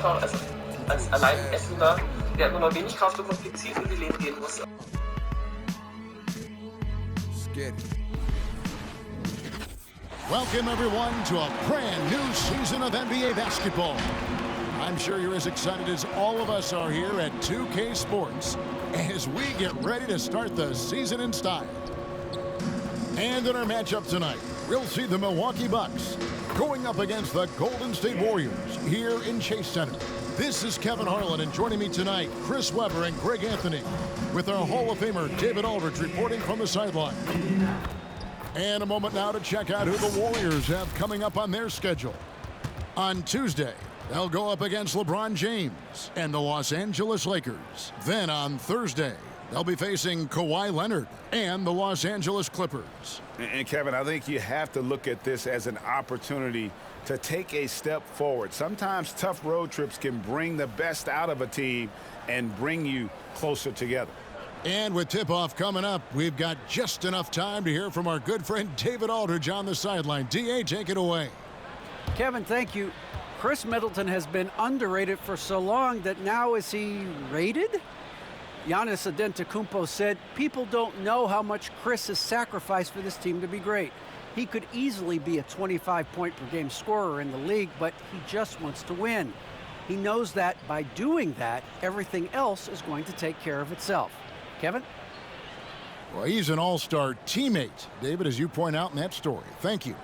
einfach als Alleinessender, der immer nur wenig Kraft und kompliziert in die Lane gehen muss. Welcome everyone to a brand new season of NBA basketball. I'm sure you're as excited as all of us are here at 2K Sports as we get ready to start the season in style. And in our matchup tonight, we'll see the Milwaukee Bucks going up against the Golden State Warriors here in Chase Center. This is Kevin Harlan, and joining me tonight, Chris Webber and Greg Anthony, with our Hall of Famer David Aldridge reporting from the sideline. And a moment now to check out who the Warriors have coming up on their schedule. On Tuesday, they'll go up against LeBron James and the Los Angeles Lakers. Then on Thursday, they'll be facing Kawhi Leonard and the Los Angeles Clippers. And Kevin, I think you have to look at this as an opportunity to take a step forward. Sometimes tough road trips can bring the best out of a team and bring you closer together. And with tip-off coming up, we've got just enough time to hear from our good friend David Aldridge on the sideline. D.A., take it away. Kevin, thank you. Chris Middleton has been underrated for so long that now is he rated? Giannis Antetokounmpo said, people don't know how much Chris has sacrificed for this team to be great. He could easily be a 25-point-per-game scorer in the league, but he just wants to win. He knows that by doing that, everything else is going to take care of itself. Kevin? Well, he's an all-star teammate, David, as you point out in that story. Thank you.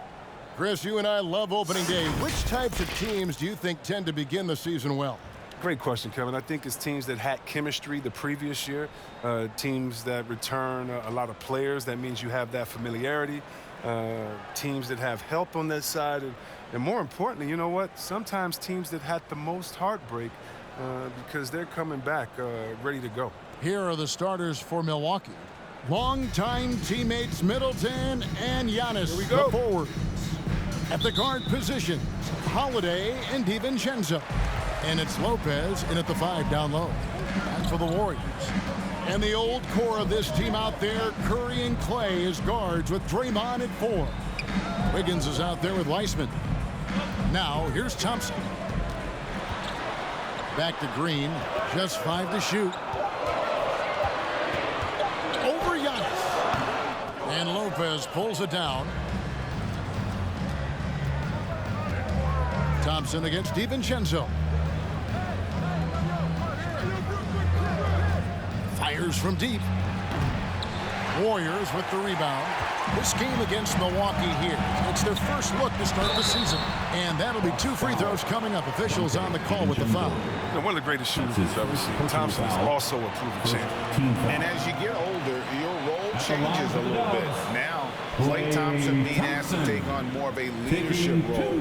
Chris, you and I love opening day. Which types of teams do you think tend to begin the season well? Great question, Kevin. I think it's teams that had chemistry the previous year, teams that return a lot of players. That means you have that familiarity. Teams that have help on that side. And more importantly, you know what? Sometimes teams that had the most heartbreak because they're coming back ready to go. Here are the starters for Milwaukee. Longtime teammates Middleton and Giannis, Here we go. the forwards. At the guard positions, Holiday and DiVincenzo. And it's Lopez in at the 5 down low. As for the Warriors. And the old core of this team out there, Curry and Clay as guards with Draymond at 4. Wiggins is out there with Weissman. Now, here's Thompson. Back to Green, just 5 to shoot. Over Giannis. And Lopez pulls it down. Thompson against DiVincenzo. Fires from deep. Warriors with the rebound. This game against Milwaukee here. It's their first look to start the season. And that'll be 2 free throws coming up. Officials on the call with the foul. One of the greatest shooters we've ever seen. Thompson is also a proven champion. And as you get older, your role changes a little bit. Now, Klay Thompson being asked to take on more of a leadership role.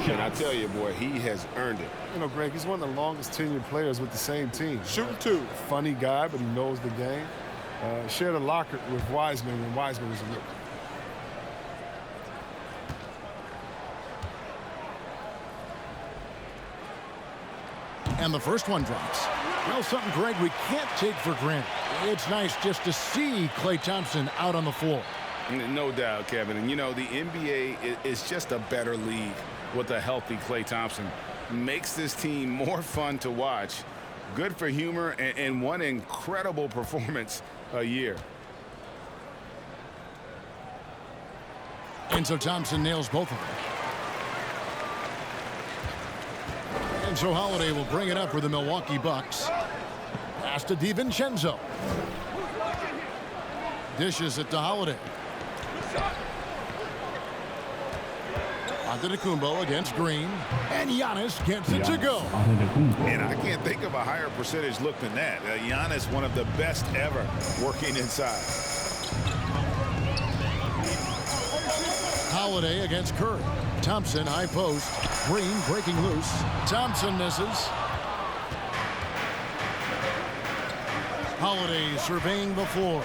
And I tell you, boy, he has earned it. You know, Greg, he's one of the longest tenured players with the same team. Shooting too. Funny guy, but he knows the game. Shared a locker with Wiseman when Wiseman was a rookie. And the first one drops. Well, something, Greg, we can't take for granted. It's nice just to see Klay Thompson out on the floor. No doubt, Kevin. And, you know, the NBA is just a better league with a healthy Klay Thompson. Makes this team more fun to watch. Good for humor and one incredible performance a year. And so Thompson nails both of them. And so Holiday will bring it up for the Milwaukee Bucks. Pass to DiVincenzo. Dishes it to Holiday. Antetokounmpo against Green. And Giannis gets it to go. And I can't think of a higher percentage look than that. Giannis, one of the best ever working inside. Holiday against Curry. Thompson, high post. Green breaking loose. Thompson misses. Holiday surveying the floor.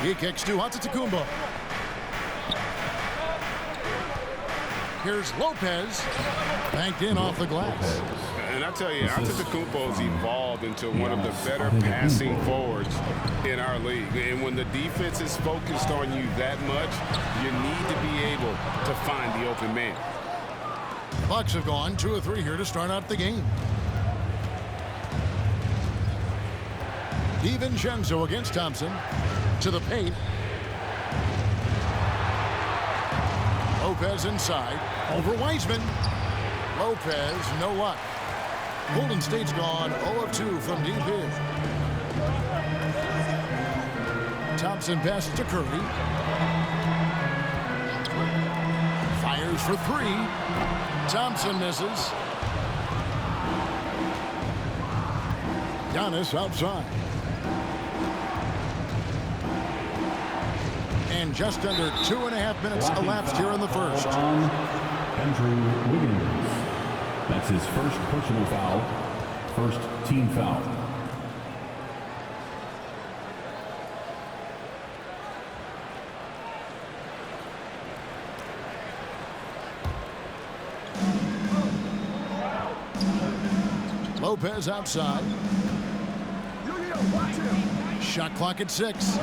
He kicks to Antetokounmpo. Here's Lopez. Banked in off the glass. And I tell you, Antetokounmpo's evolved into one of the better passing forwards in our league. And when the defense is focused on you that much, you need to be able to find the open man. Bucks have gone 2 of 3 here to start out the game. DiVincenzo against Thompson. To the paint. Lopez inside. Over Wiseman. Lopez, no luck. Golden State's gone 0 of 2 from deep here. Thompson passes to Curry. Fires for 3. Thompson misses. Giannis outside. And just under 2.5 minutes elapsed here in the first. Andrew Wiggins. That's his first personal foul. First team foul. Lopez outside. Shot clock at 6.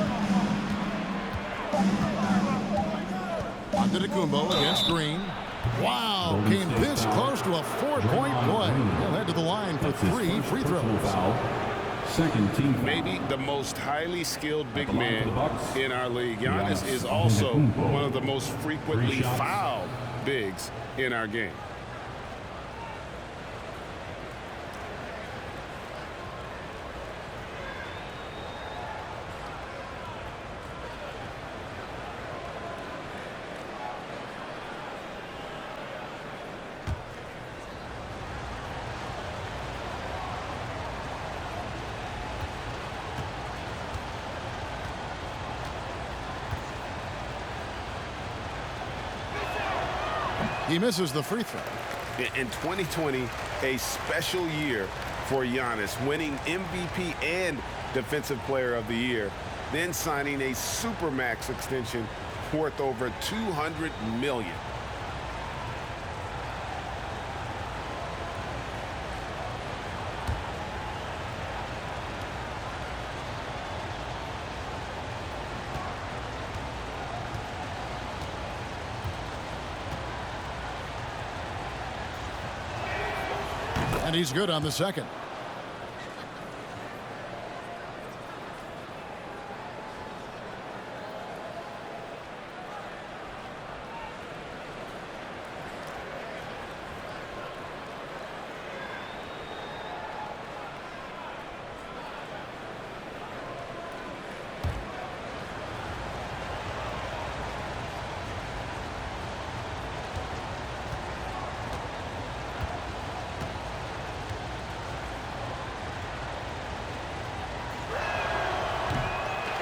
Antetokounmpo against Green. Wow, came this close to a 4-point play. He'll head to the line for 3 free throws. Second team foul. Maybe the most highly skilled big man in our league. Giannis is also one of the most frequently fouled bigs in our game. He misses the free throw. In 2020, a special year for Giannis, winning MVP and Defensive Player of the Year, then signing a Supermax extension worth over $200 million. And he's good on the second.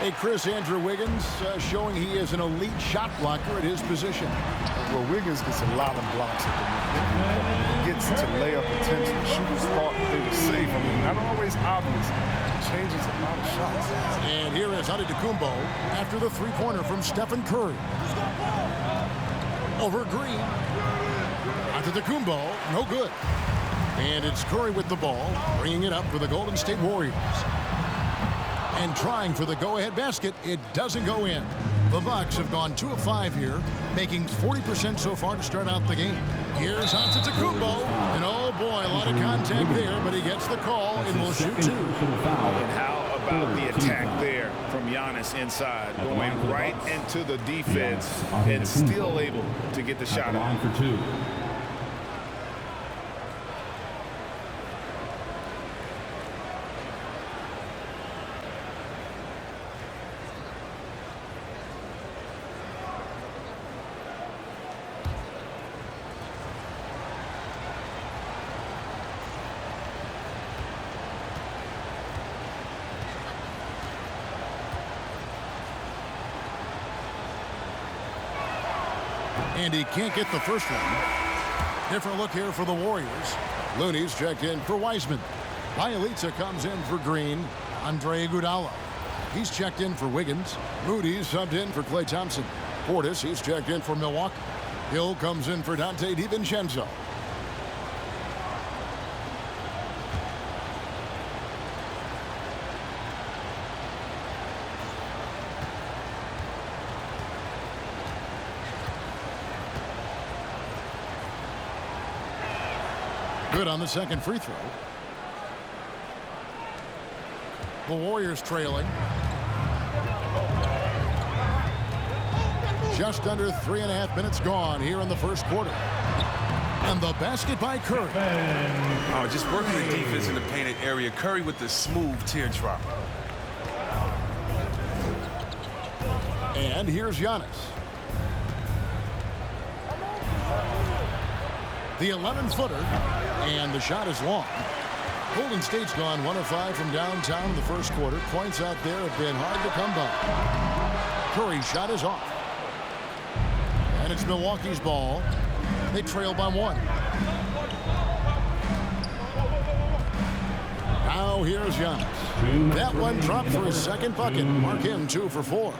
Hey, Chris, Andrew Wiggins showing he is an elite shot blocker at his position. Well, Wiggins gets a lot of blocks at the moment. He gets to layup attention. Shooters thought they were safe. I mean, not always obvious. Changes a lot of shots. And here is Antetokounmpo after the three-pointer from Stephen Curry. Over Green. Antetokounmpo, no good. And it's Curry with the ball, bringing it up for the Golden State Warriors. And trying for the go-ahead basket, it doesn't go in. The Bucks have gone 2 of 5 here, making 40% so far to start out the game. Here's Antetokounmpo, and oh boy, a lot of contact there, but he gets the call and will shoot 2. And how about the attack there from Giannis inside, going right into the defense and still able to get the shot on for 2. And he can't get the first one. Different look here for the Warriors. Looney's checked in for Wiseman. Bielitsa comes in for Green. Andre Iguodala. He's checked in for Wiggins. Moody's subbed in for Klay Thompson. Portis, he's checked in for Milwaukee. Hill comes in for Dante DiVincenzo. Good on the second free throw. The Warriors trailing. Just under 3.5 minutes gone here in the first quarter. And the basket by Curry. Oh, just working the defense in the painted area. Curry with the smooth teardrop. And here's Giannis. The 11-footer. And the shot is long. Golden State's gone 1 of 5 from downtown in the first quarter. Points out there have been hard to come by. Curry's shot is off. And it's Milwaukee's ball. They trail by 1. Now here's Giannis. That one dropped for his second bucket. Mark him 2 for 4.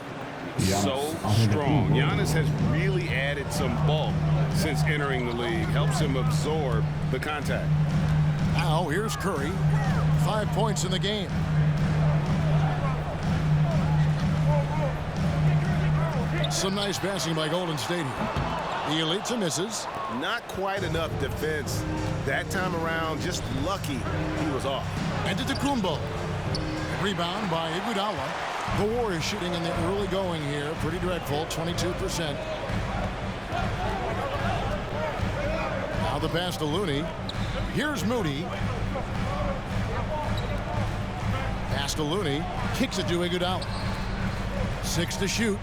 So strong. Giannis has really added some bulk since entering the league. Helps him absorb the contact. Now here's Curry. 5 points in the game. Some nice passing by Golden State here. The elites misses. Not quite enough defense that time around. Just lucky he was off. And to Kumbo. Rebound by Iguodala. The Warriors shooting in the early going here. Pretty dreadful, 22%. Now the pass to Looney. Here's Moody. Pass to Looney. Kicks it to Iguodala. 6 to shoot.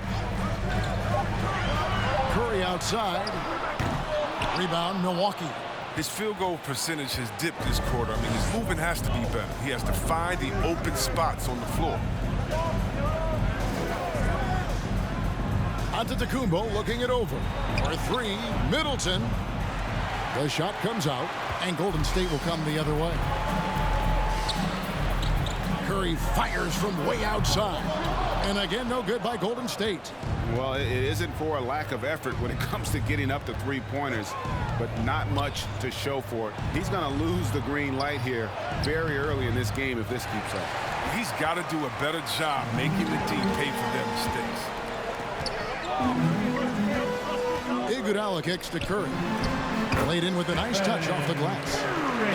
Curry outside. Rebound, Milwaukee. His field goal percentage has dipped this quarter. I mean, his movement has to be better. He has to find the open spots on the floor. Antetokounmpo looking it over. For 3, Middleton. The shot comes out, and Golden State will come the other way. Curry fires from way outside. And again, no good by Golden State. Well, it isn't for a lack of effort when it comes to getting up to 3-pointers, but not much to show for it. He's going to lose the green light here very early in this game if this keeps up. He's got to do a better job making the team pay for their mistakes. Iguodala kicks to Curry. Played in with a nice touch off the glass.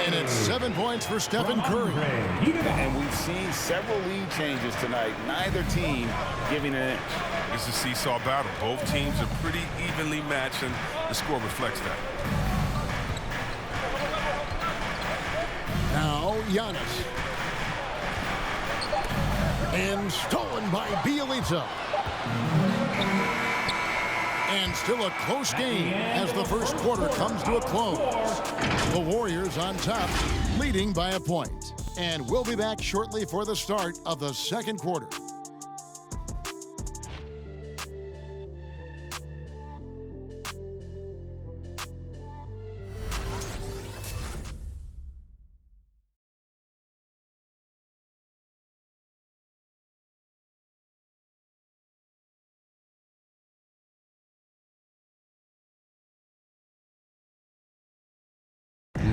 And it's 7 points for Stephen Curry. And we've seen several lead changes tonight. Neither team giving an inch. It's a seesaw battle. Both teams are pretty evenly matched, and the score reflects that. Now Giannis. And stolen by Bielitsa. And still a close game as the first quarter comes to a close. The Warriors on top, leading by a point. And we'll be back shortly for the start of the second quarter.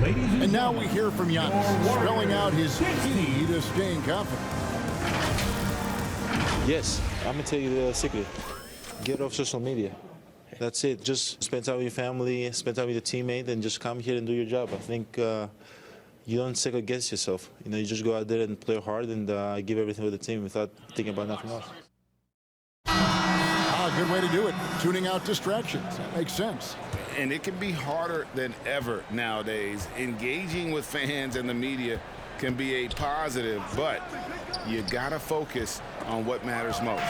And now we hear from Giannis, spelling out his key to staying confident. Yes, I'm going to tell you the secret. Get off social media. That's it. Just spend time with your family, spend time with your teammate, and just come here and do your job. I think you don't second guess yourself. You know, you just go out there and play hard and give everything with the team without thinking about nothing else. Good way to do it. Tuning out distractions. That makes sense. And it can be harder than ever nowadays. Engaging with fans and the media can be a positive, but you gotta focus on what matters most.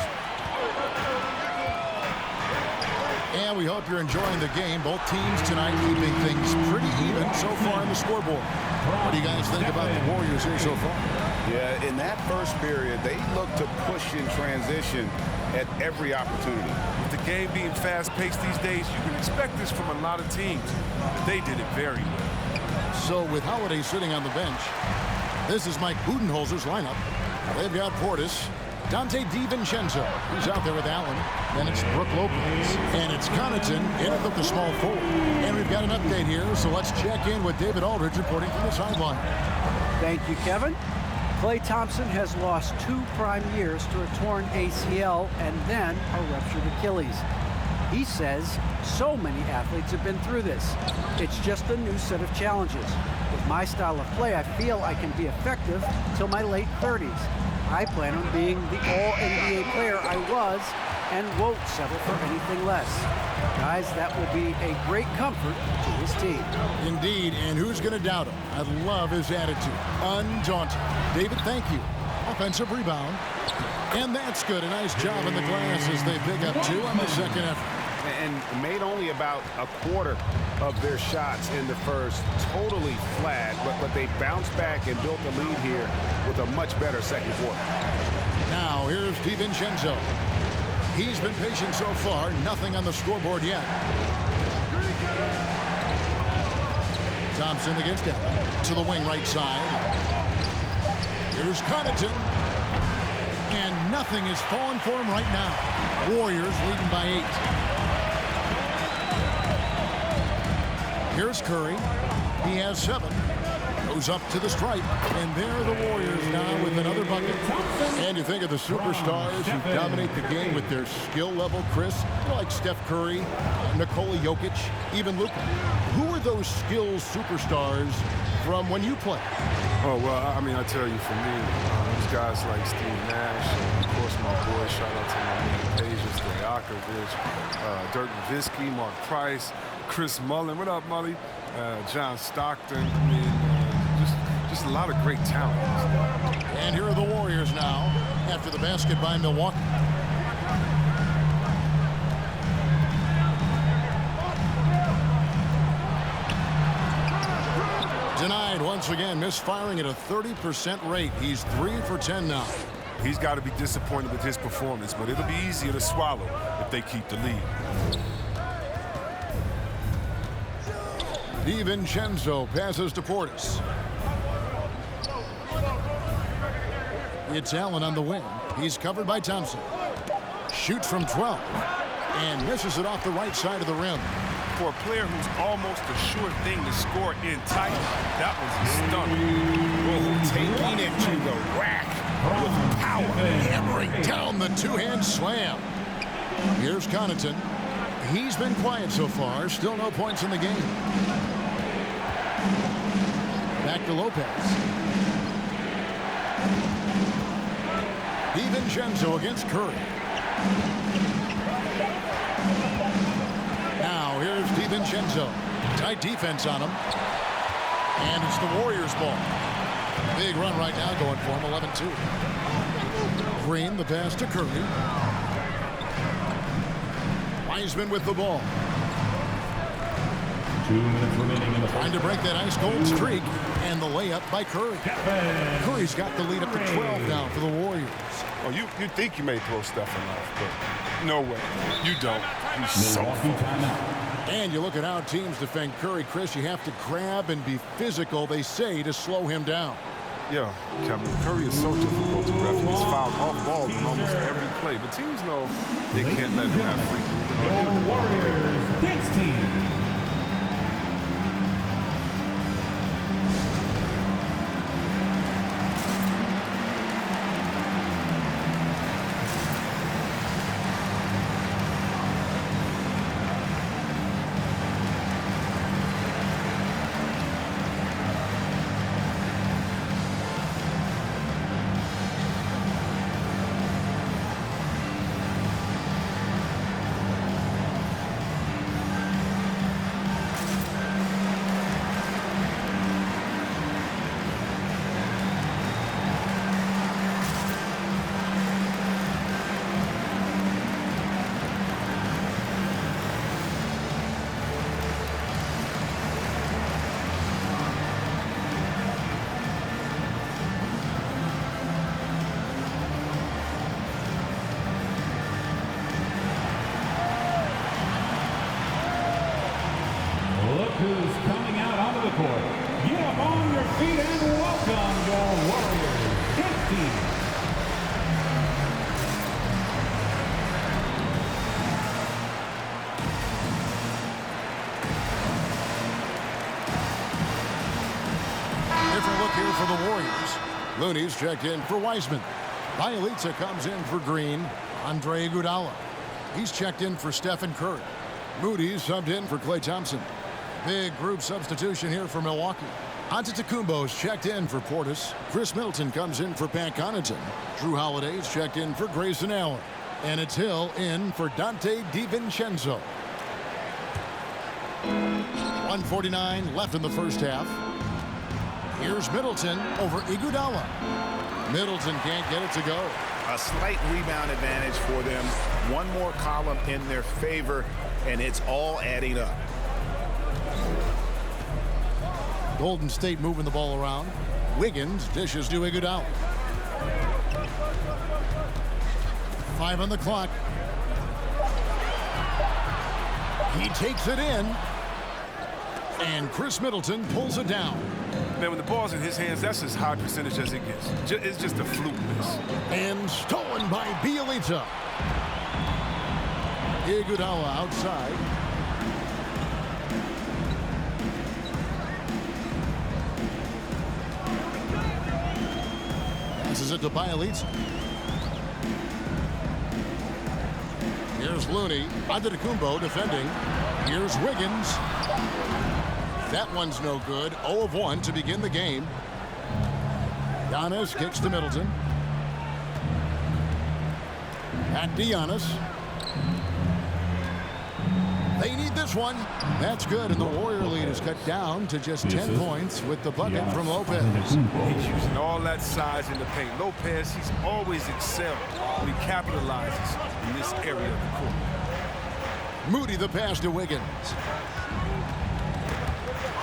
And we hope you're enjoying the game. Both teams tonight keeping things pretty even so far on the scoreboard. What do you guys think about the Warriors here so far? Yeah, in that first period, they looked to push in transition at every opportunity. With the game being fast-paced these days, you can expect this from a lot of teams, but they did it very well. So with Holiday sitting on the bench, this is Mike Budenholzer's lineup. They've got Portis, Dante DiVincenzo, who's out there with Allen. Then it's Brook Lopez. And it's Connaughton in with the small forward. And we've got an update here, so let's check in with David Aldridge reporting from the sideline. Thank you, Kevin. Klay Thompson has lost 2 prime years to a torn ACL and then a ruptured Achilles. He says so many athletes have been through this. It's just a new set of challenges. With my style of play, I feel I can be effective till my late 30s. I plan on being the all-NBA player I was and won't settle for anything less. Guys, that will be a great comfort to his team. Indeed, and who's going to doubt him? I love his attitude. Undaunted. David, thank you. Offensive rebound. And that's good. A nice job in the glass as they pick up 2 on the second effort. And made only about a quarter of their shots in the first. Totally flat, but they bounced back and built the lead here with a much better second quarter. Now, here's DiVincenzo. He's been patient so far. Nothing on the scoreboard yet. Thompson against Allen. To the wing right side. Here's Connaughton. And nothing is falling for him right now. Warriors leading by 8. Here's Curry. He has 7. Goes up to the stripe. And there are the Warriors now with another bucket. And you think of the superstars who dominate the game with their skill level, Chris, like Steph Curry, Nikola Jokic, even Luka. Who are those skills superstars from when you play? Oh, well, I mean, I tell you, for me, these guys like Steve Nash, and of course, my boy, shout out to my man, Peja Stojakovic, Dirk Nowitzki, Mark Price, Chris Mullin. What up, Mully? John Stockton. I mean, just a lot of great talent. And here are the Warriors now after the basket by Milwaukee. Denied once again, misfiring at a 30% rate. He's 3 for 10 now. He's got to be disappointed with his performance, but it'll be easier to swallow if they keep the lead. DiVincenzo passes to Portis. It's Allen on the wing. He's covered by Thompson. Shoots from 12 and misses it off the right side of the rim. For a player who's almost a sure thing to score in tight, that was stunning. Taking it to the rack with power. Hammering down the two-hand slam. Here's Connaughton. He's been quiet so far. Still no points in the game. Back to Lopez. DiVincenzo against Curry. Now here's DiVincenzo. Tight defense on him. And it's the Warriors' ball. Big run right now going for him, 11-2. Green, the pass to Curry. Wiseman with the ball. 2 minutes remaining in the Trying to break that ice-cold streak. And the layup by Curry. Curry's got the lead up to 12 now for the Warriors. Oh, you think you may throw Stephen off, but no way. You don't. He's so fast. And you look at how teams defend Curry, Chris, you have to grab and be physical, they say, to slow him down. Yeah, Kevin, Curry is so difficult to ref. He's fouled off ball in almost every play, but teams know they can't let him have free. The Warriors dance team. Who's coming out onto the court. Get up on your feet and welcome your Warriors dance team. Different look here for the Warriors. Looney's checked in for Wiseman. Bielitsa comes in for Green. Andre Iguodala. He's checked in for Stephen Curry. Moody's subbed in for Klay Thompson. Big group substitution here for Milwaukee. Antetokounmpo's checked in for Portis. Chris Middleton comes in for Pat Connaughton. Drew Holiday's checked in for Grayson Allen. And it's Hill in for Dante DiVincenzo. 1:49 left in the first half. Here's Middleton over Iguodala. Middleton can't get it to go. A slight rebound advantage for them. One more column in their favor, and it's all adding up. Golden State moving the ball around. Wiggins dishes to Iguodala. 5 on the clock. He takes it in. And Chris Middleton pulls it down. Man, when the ball's in his hands, that's as high percentage as it gets. It's just a fluke miss. And stolen by Bielitsa. Iguodala outside. Passes it to Bielitsa. Here's Looney. Antetokounmpo defending. Here's Wiggins. That one's no good. 0 of 1 to begin the game. Giannis kicks to Middleton. At Giannis. They need this one. That's good, and the Warrior lead is cut down to just 10 points with the bucket from Lopez. He's using all that size in the paint. Lopez, he's always excelled when he capitalizes in this area of the court. Moody the pass to Wiggins.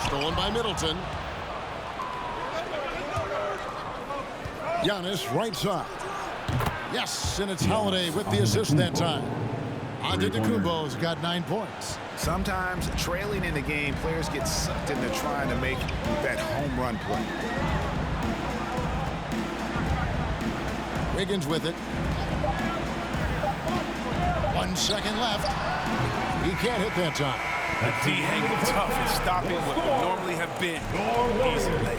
Stolen by Middleton. Giannis right side. Yes, and it's Holiday with the assist that time. Antetokounmpo's got 9 points. Sometimes trailing in the game, players get sucked into trying to make that home run play. Wiggins with it. 1 second left. He can't hit that time. The D hanging tough and stopping what would normally have been easy lay.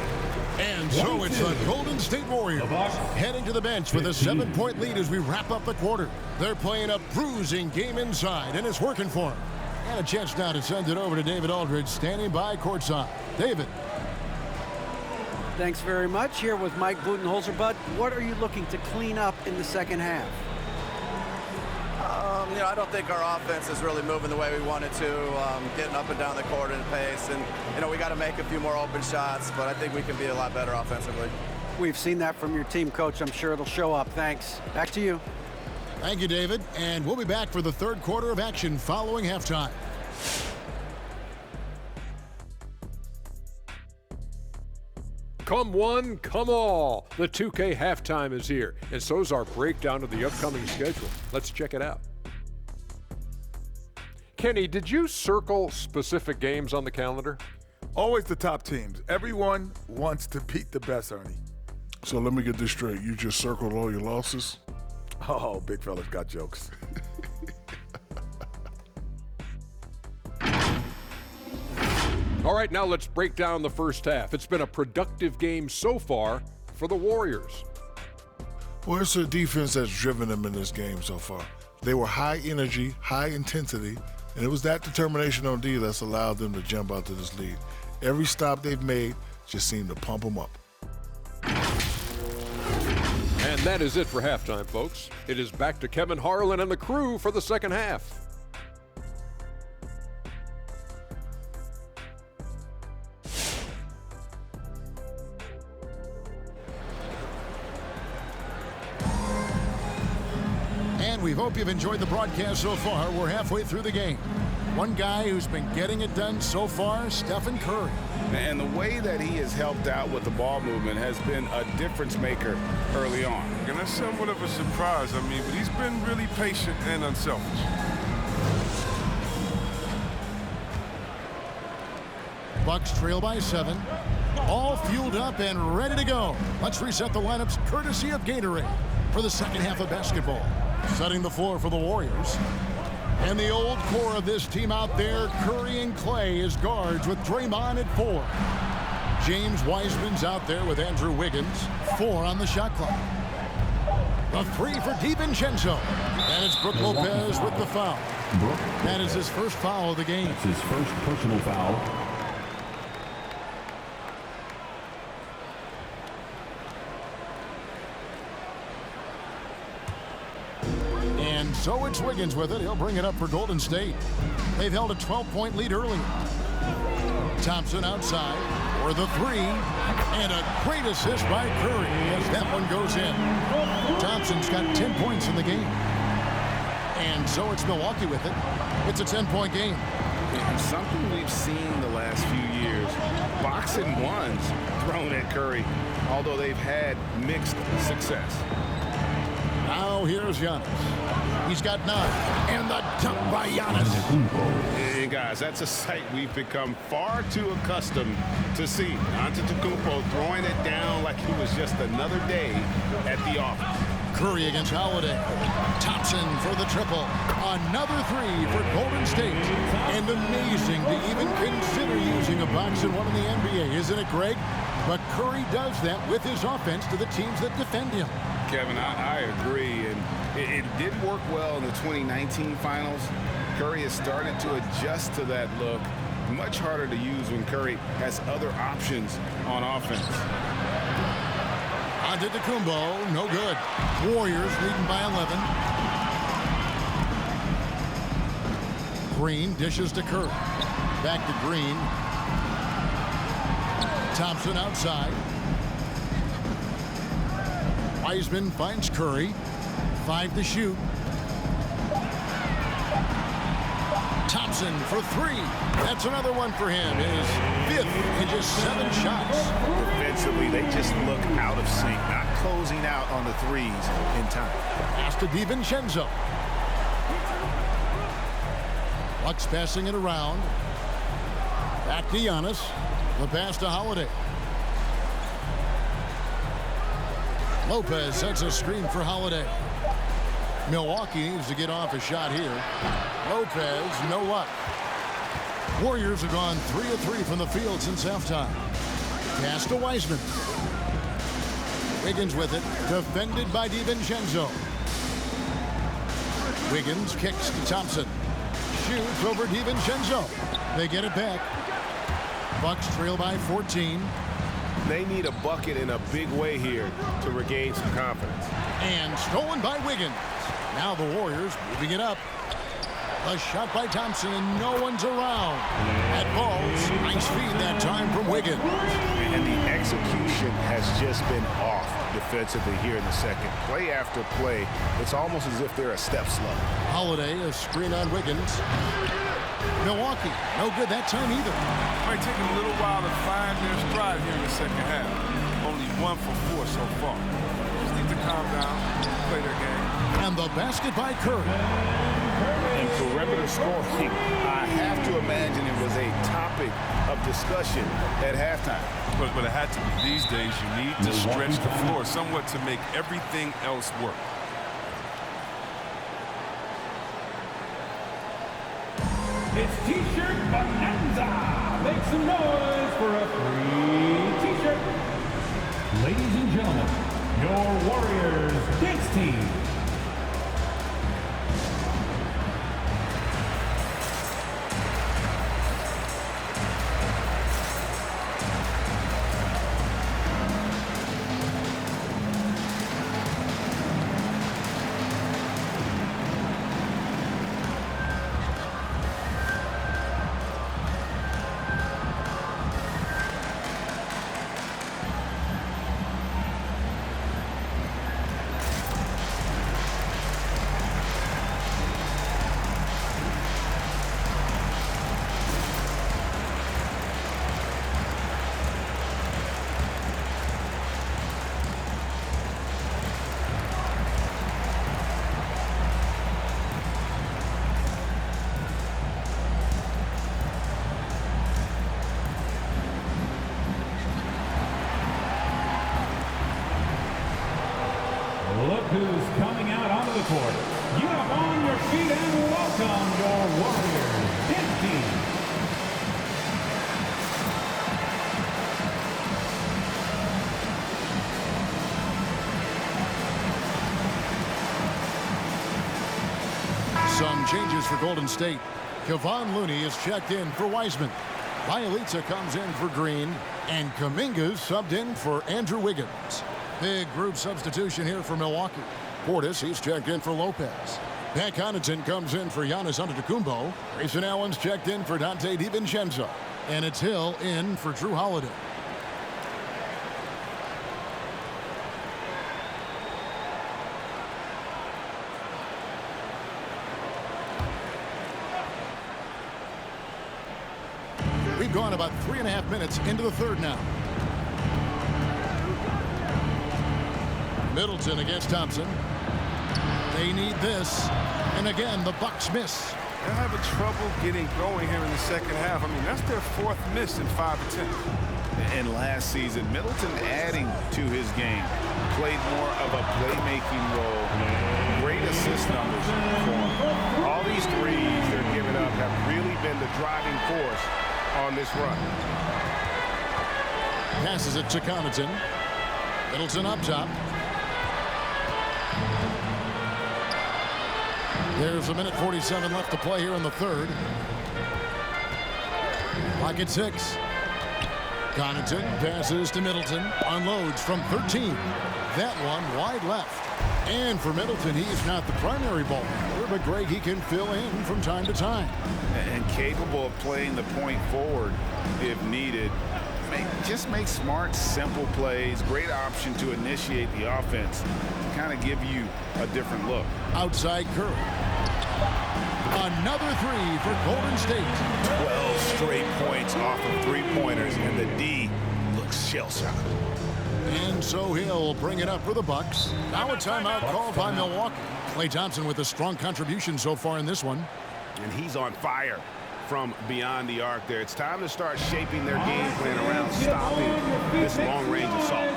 And so it's the Golden State Warriors heading to the bench with a 7-point lead as we wrap up the quarter. They're playing a bruising game inside, and it's working for them. And a chance now to send it over to David Aldridge, standing by courtside. David. Thanks very much. Here with Mike Budenholzer. Bud, what are you looking to clean up in the second half? I don't think our offense is really moving the way we wanted to, getting up and down the court in pace. And, we got to make a few more open shots, but I think we can be a lot better offensively. We've seen that from your team, Coach. I'm sure it'll show up. Thanks. Back to you. Thank you, David. And we'll be back for the third quarter of action following halftime. Come one, come all. The 2K halftime is here, and so's our breakdown of the upcoming schedule. Let's check it out. Kenny, did you circle specific games on the calendar? Always the top teams. Everyone wants to beat the best, Ernie. So let me get this straight. You just circled all your losses? Oh, big fella's got jokes. All right, now let's break down the first half. It's been a productive game so far for the Warriors. Well, it's their defense that's driven them in this game so far. They were high energy, high intensity, and it was that determination on D that's allowed them to jump out to this lead. Every stop they've made just seemed to pump them up. And that is it for halftime, folks. It is back to Kevin Harlan and the crew for the second half. And we hope you've enjoyed the broadcast so far. We're halfway through the game. One guy who's been getting it done so far, Stephen Curry. And the way that he has helped out with the ball movement has been a difference maker early on. And that's somewhat of a surprise, but he's been really patient and unselfish. Bucks trail by 7. All fueled up and ready to go. Let's reset the lineups courtesy of Gatorade for the second half of basketball. Setting the floor for the Warriors. And the old core of this team out there, Curry and Clay as guards with Draymond at 4. James Wiseman's out there with Andrew Wiggins. 4 on the shot clock. The 3 for DiVincenzo. And it's Brook Lopez with the foul. That is his first foul of the game. That's his first personal foul. And so it's Wiggins with it. He'll bring it up for Golden State. They've held a 12-point lead earlier. Thompson outside for the three. And a great assist by Curry as that one goes in. Thompson's got 10 points in the game. And so it's Milwaukee with it. It's a 10-point game. And something we've seen the last few years, boxing ones thrown at Curry, although they've had mixed success. Now here's Giannis. He's got 9. And the dunk by Giannis. Hey guys, that's a sight we've become far too accustomed to see. Antetokounmpo throwing it down like it was just another day at the office. Curry against Holiday. Thompson for the triple. Another 3 for Golden State. And amazing to even consider using a boxing one in the NBA, isn't it, Greg? But Curry does that with his offense to the teams that defend him. Kevin, I agree, and it did work well in the 2019 finals. Curry has started to adjust to that look. Much harder to use when Curry has other options on offense. Antetokounmpo, no good. Warriors leading by 11. Green dishes to Curry. Back to Green. Thompson outside. Wiseman finds Curry. 5 to shoot. Thompson for 3. That's another one for him. His 5th in just 7 shots. Defensively, they just look out of sync, not closing out on the threes in time. Pass to DiVincenzo. Bucks passing it around. Back to Giannis. The pass to Holiday. Lopez sets a screen for Holiday. Milwaukee needs to get off a shot here. Lopez, no luck. Warriors have gone 3 of 3 from the field since halftime. Pass to Wiseman. Wiggins with it, defended by DiVincenzo. Wiggins kicks to Thompson. Shoots over DiVincenzo. They get it back. Bucks trail by 14. They need a bucket in a big way here to regain some confidence. And stolen by Wiggins. Now the Warriors moving it up. A shot by Thompson, and no one's around. That ball's nice feed that time from Wiggins. And the execution has just been off defensively here in the second. Play after play, it's almost as if they're a step slow. Holiday, a screen on Wiggins. Milwaukee, no good that time either. Might take them a little while to find their stride here in the second half. Only 1 for 4 so far. Just need to calm down, play their game. And the basket by Curry. And perimeter scoring, I have to imagine it was a topic of discussion at halftime. But it had to be. These days, you need to stretch the floor somewhat to make everything else work. It's T-shirt Bonanza. Make some noise for a free T-shirt. Ladies and gentlemen, your Warriors dance team. Look who's coming out onto the court. Get up on your feet and welcome your Warriors dance team. Some changes for Golden State. Kevon Looney is checked in for Wiseman. Bielitsa comes in for Green. And Kuminga's subbed in for Andrew Wiggins. Big group substitution here for Milwaukee. Portis, he's checked in for Lopez. Pat Connaughton comes in for Giannis Antetokounmpo. Grayson Allen's checked in for Dante DiVincenzo. And it's Hill in for Drew Holiday. We've gone about 3.5 minutes into the third now. Middleton against Thompson. They need this. And again, the Bucks miss. They're having trouble getting going here in the second half. I mean, that's their 4th miss in 5 attempts. And last season, Middleton adding to his game, played more of a playmaking role. Great assist numbers for him. All these threes they're giving up have really been the driving force on this run. Passes it to Connaughton. Middleton up top. There's 1:47 left to play here in the third. Pocket 6. Connaughton passes to Middleton. Unloads from 13. That one wide left. And for Middleton, he's not the primary ball handler, but Greg, he can fill in from time to time. And capable of playing the point forward if needed. Just make smart, simple plays. Great option to initiate the offense. Kind of give you a different look. Outside Curry. Another three for Golden State. 12 straight points off of three-pointers, and the D looks shell-shocked. And so he'll bring it up for the Bucks. Now a timeout called by Milwaukee. Klay Thompson with a strong contribution so far in this one. And he's on fire from beyond the arc there. It's time to start shaping their game plan around stopping this long-range assault.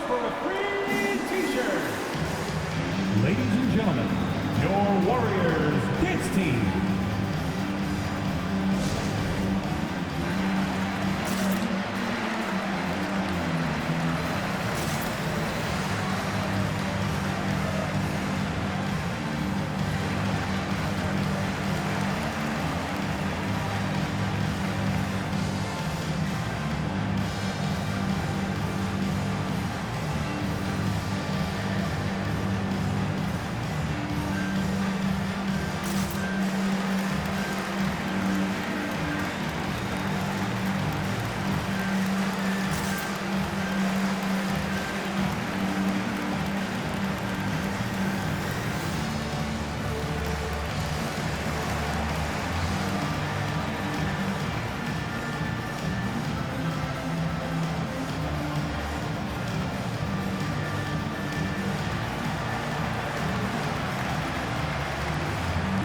Ladies and gentlemen, your Warriors dance team.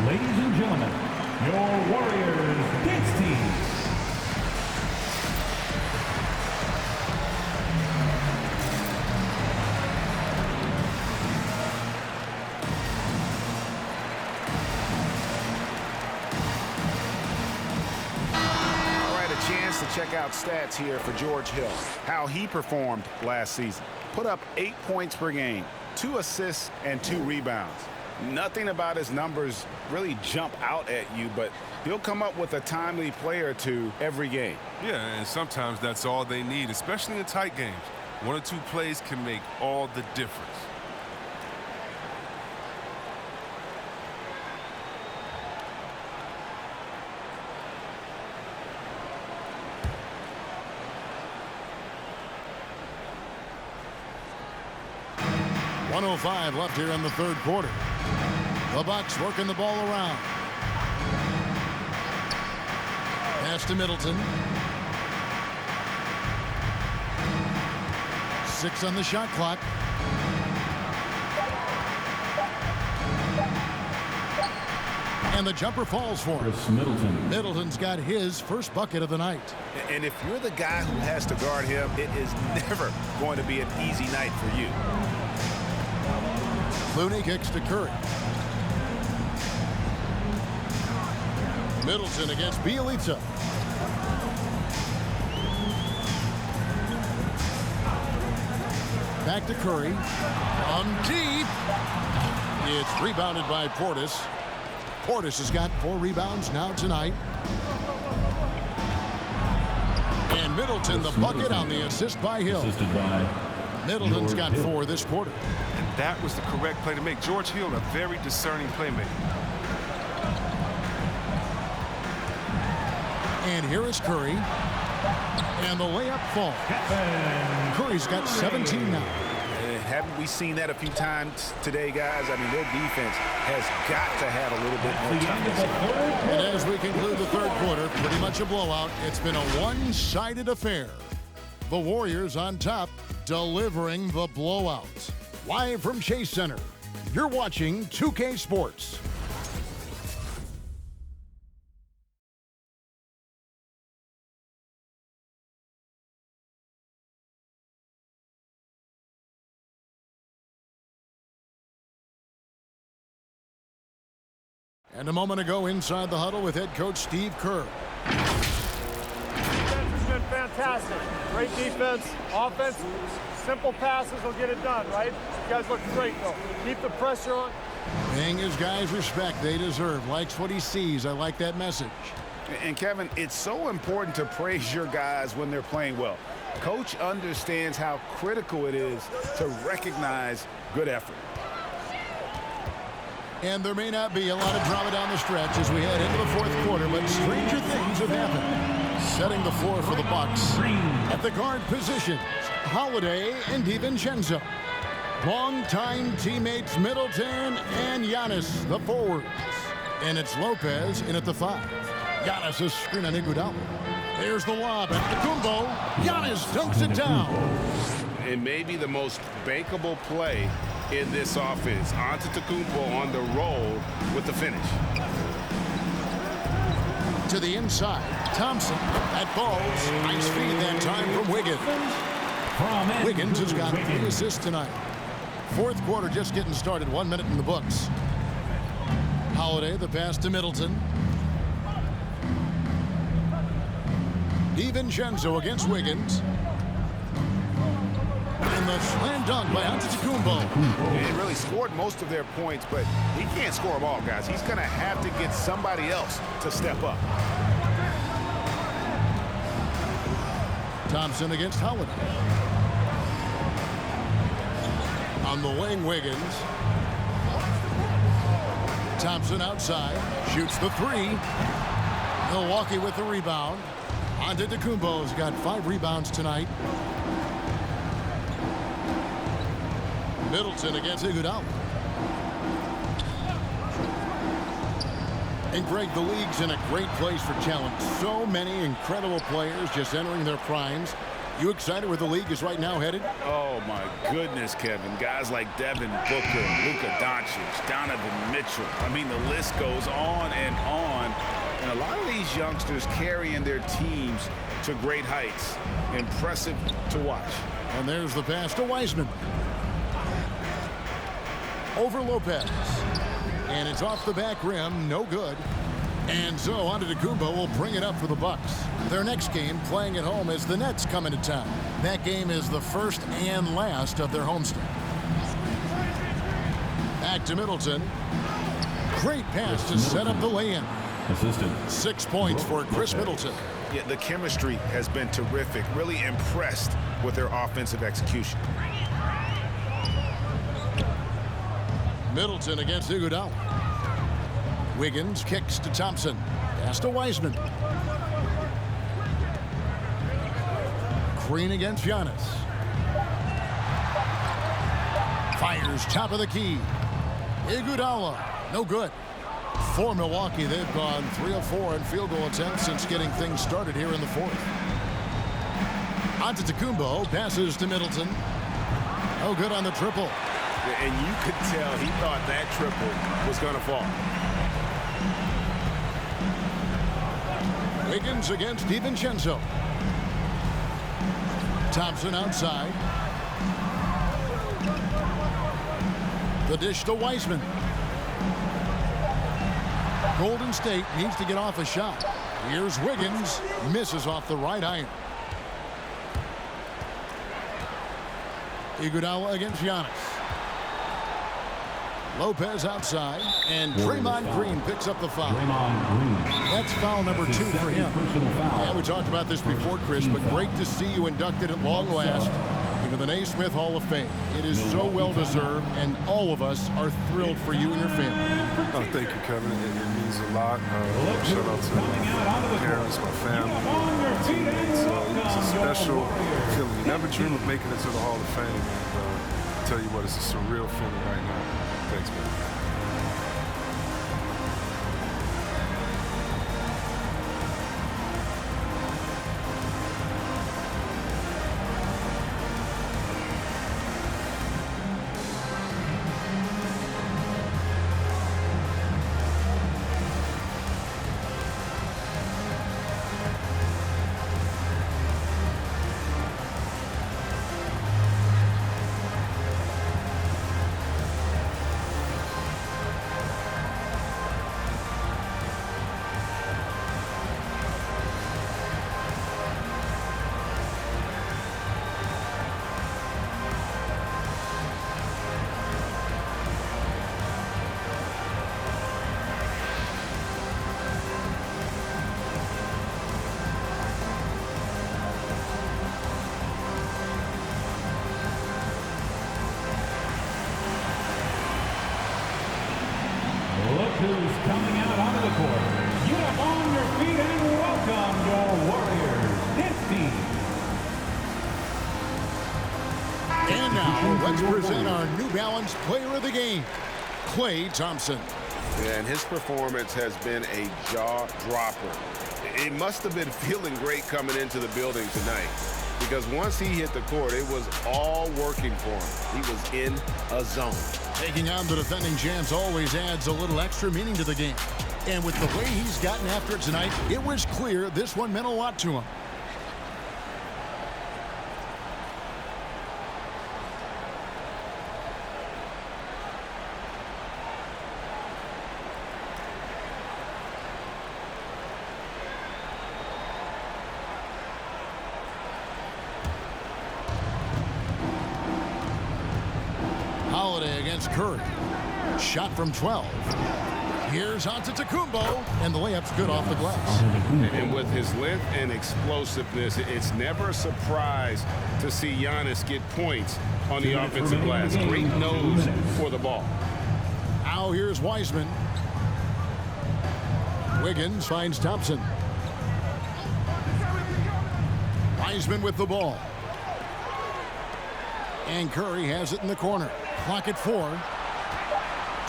Ladies and gentlemen, your Warriors dance team. All right, a chance to check out stats here for George Hill. How he performed last season. Put up 8 points per game, 2 assists, and 2 rebounds. Nothing about his numbers really jump out at you, but he'll come up with a timely play or two every game. Yeah, and sometimes that's all they need, especially in tight games. 1 or 2 plays can make all the difference. .105 left here in the third quarter. The Bucks working the ball around. Pass to Middleton. 6 on the shot clock. And the jumper falls for him. Middleton. Middleton's got his first bucket of the night. And if you're the guy who has to guard him, it is never going to be an easy night for you. Looney kicks to Curry. Middleton against Bielitsa. Back to Curry. From deep. It's rebounded by Portis. Portis has got 4 rebounds now tonight. And Middleton the bucket on the assist by Hill. Assisted by Middleton's got 4 this quarter. And that was the correct play to make. George Hill, a very discerning playmaker. And here is Curry. And the layup falls. Curry's got 17 now. Haven't we seen that a few times today, guys? I mean, their defense has got to have a little bit more toughness. And as we conclude the third quarter, pretty much a blowout. It's been a one-sided affair. The Warriors on top, delivering the blowout. Live from Chase Center, you're watching 2K Sports. And a moment ago, inside the huddle with head coach Steve Kerr. Defense has been fantastic. Great defense, offense, simple passes will get it done, right? You guys look great, though. Keep the pressure on. Paying his guys respect they deserve. Likes what he sees. I like that message. And Kevin, it's so important to praise your guys when they're playing well. Coach understands how critical it is to recognize good effort. And there may not be a lot of drama down the stretch as we head into the fourth quarter, but stranger things have happened. Setting the floor for the Bucks. At the guard positions, Holiday and DiVincenzo. Longtime teammates Middleton and Giannis, the forwards. And it's Lopez in at the 5. Giannis is screen on Iguodala. There's the lob at Kumbo. Giannis dunks it down. It may be the most bankable play in this offense. Antetokounmpo on the roll with the finish. To the inside, Thompson. That falls. Nice feed that time from Wiggins. Wiggins has got 3 assists tonight. Fourth quarter just getting started. 1 minute in the books. Holiday, the pass to Middleton. DiVincenzo against Wiggins. And the slam dunk by Antetokounmpo. He really scored most of their points, but he can't score them all, guys. He's going to have to get somebody else to step up. Thompson against Holiday. On the wing, Wiggins. Thompson outside. Shoots the 3. Milwaukee with the rebound. Antetokounmpo's got 5 rebounds tonight. Middleton against Iguodala. And Greg, the league's in a great place for talent. So many incredible players just entering their primes. You excited where the league is right now headed? Oh, my goodness, Kevin. Guys like Devin Booker, Luka Doncic, Donovan Mitchell. I mean, the list goes on and on. And a lot of these youngsters carrying their teams to great heights. Impressive to watch. And there's the pass to Wiseman. Over Lopez. And it's off the back rim. No good. And so Antetokounmpo will bring it up for the Bucks. Their next game, playing at home, as the Nets come into town. That game is the first and last of their homestand. Back to Middleton. Great pass to set up the lay-in. 6 points for Chris Middleton. Yeah, the chemistry has been terrific. Really impressed with their offensive execution. Middleton against Iguodala. Wiggins kicks to Thompson. Pass to Wiseman. Green against Giannis. Fires top of the key. Iguodala. No good. For Milwaukee, they've gone 3 of 4 in field goal attempts since getting things started here in the fourth. Antetokounmpo passes to Middleton. No good on the triple. And you could tell he thought that triple was going to fall. Wiggins against DiVincenzo. Thompson outside. The dish to Wiseman. Golden State needs to get off a shot. Here's Wiggins. Misses off the right iron. Iguodala against Giannis. Lopez outside, and Draymond Green picks up the foul. That's foul number 2 for him. Yeah, we talked about this before, Chris, but great to see you inducted at long last. into the Naismith Hall of Fame. It is so well-deserved, and all of us are thrilled for you and your family. Oh, thank you, Kevin. It means a lot. Shout out to my parents, my family, my teammates. It's a special feeling. You never dream of making it to the Hall of Fame. And, tell you what, it's a surreal feeling right now. Thanks, man. Who's coming out onto the court. Get up on your feet and welcome your Warriors this team. And now, let's present our New Balance Player of the Game, Klay Thompson. And his performance has been a jaw-dropper. It must have been feeling great coming into the building tonight, because once he hit the court, it was all working for him. He was in a zone. Taking on the defending champs always adds a little extra meaning to the game. And with the way he's gotten after it tonight, it was clear this one meant a lot to him. Against Curry. Shot from 12. Here's Antetokounmpo, and the layup's good off the glass. And with his length and explosiveness, it's never a surprise to see Giannis get points on the offensive glass. Great nose for the ball. Now here's Wiseman. Wiggins finds Thompson. Wiseman with the ball. And Curry has it in the corner. Clock at 4.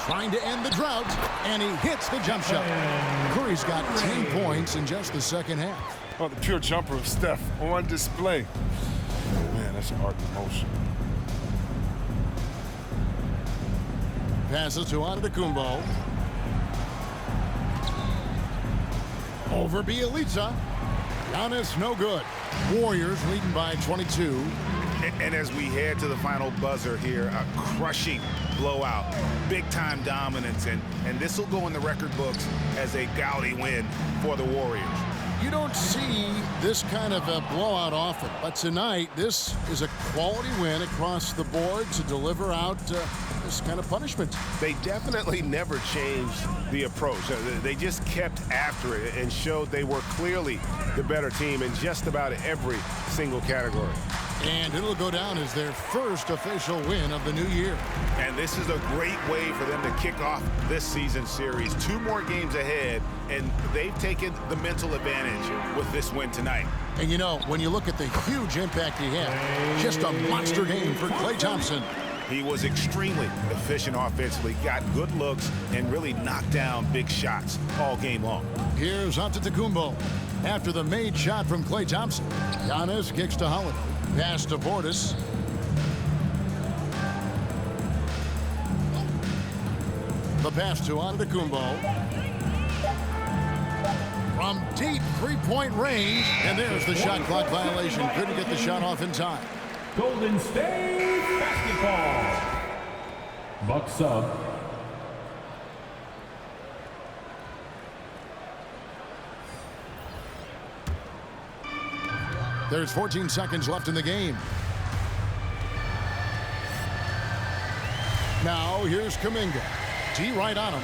Trying to end the drought, and he hits the jump shot. Curry's got 10 points in just the second half. Oh, the pure jumper of Steph on display. Man, that's art in motion. Passes to Antetokounmpo. Over Bielitsa. Giannis no good. Warriors leading by 22. And as we head to the final buzzer here, a crushing blowout, big-time dominance, and this will go in the record books as a gaudy win for the Warriors. You don't see this kind of a blowout often, but tonight this is a quality win across the board to deliver out this kind of punishment. They definitely never changed the approach. They just kept after it and showed they were clearly the better team in just about every single category. And it'll go down as their first official win of the new year. And this is a great way for them to kick off this season series. 2 more games ahead, and they've taken the mental advantage with this win tonight. And you know, when you look at the huge impact he had, just a monster game for Klay Thompson. He was extremely efficient offensively, got good looks, and really knocked down big shots all game long. Here's Antetokounmpo. After the made shot from Klay Thompson, Giannis kicks to Holiday. Pass to Portis. The pass to Antetokounmpo. From deep three-point range, and there's the shot clock violation. Couldn't get the shot off in time. Golden State basketball. Buck sub. There's 14 seconds left in the game. Now here's Kuminga. T right on him.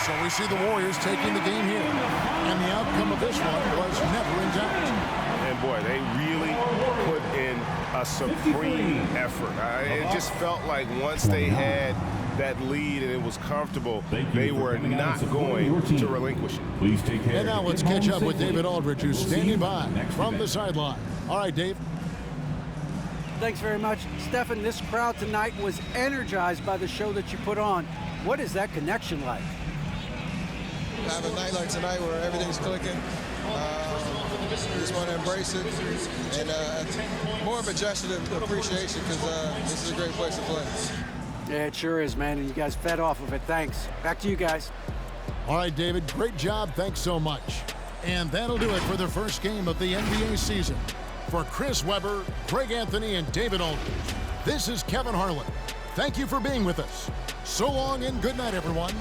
So we see the Warriors taking the game here. And the outcome of this one was never in doubt. And boy, they really put in a supreme effort. It just felt like once they had that lead and it was comfortable, they were not going to relinquish it. Please take care. And now let's catch up with David Aldridge, who's standing by from the sideline. All right, Dave. Thanks very much. Stephen, this crowd tonight was energized by the show that you put on. What is that connection like? Have a night like tonight where everything's clicking. Just want to embrace it, and more of a gesture of appreciation because this is a great place to play. Yeah, it sure is, man, and you guys fed off of it. Thanks. Back to you guys. All right, David, great job. Thanks so much. And that'll do it for the first game of the NBA season. For Chris Webber, Craig Anthony, and David Aldridge, this is Kevin Harlan. Thank you for being with us. So long and good night, everyone.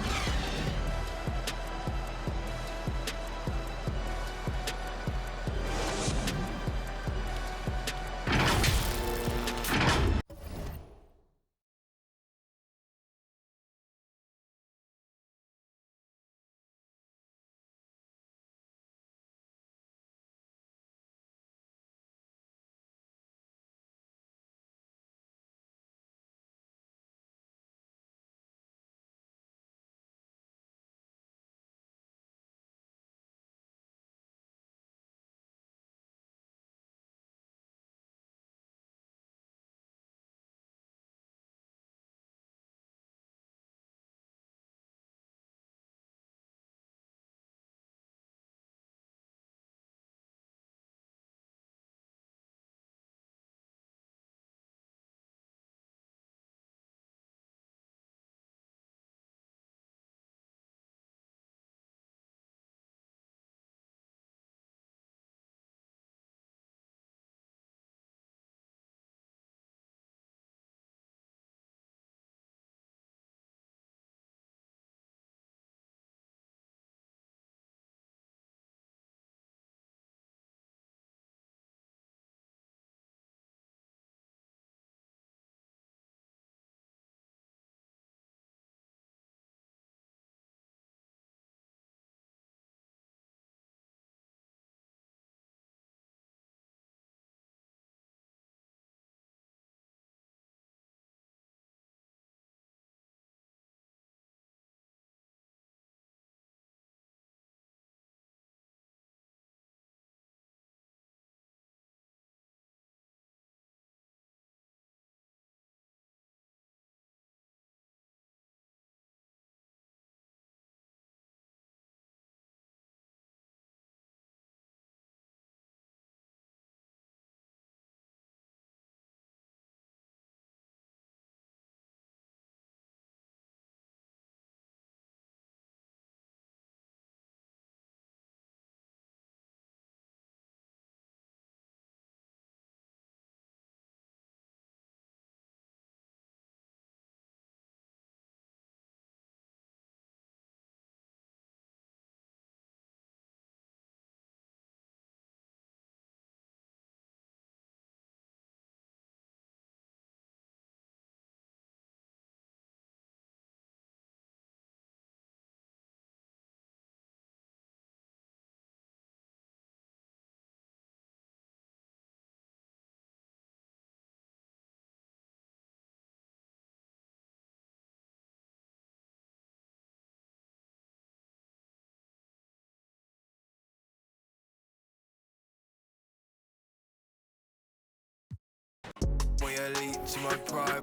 When you lead to my pride,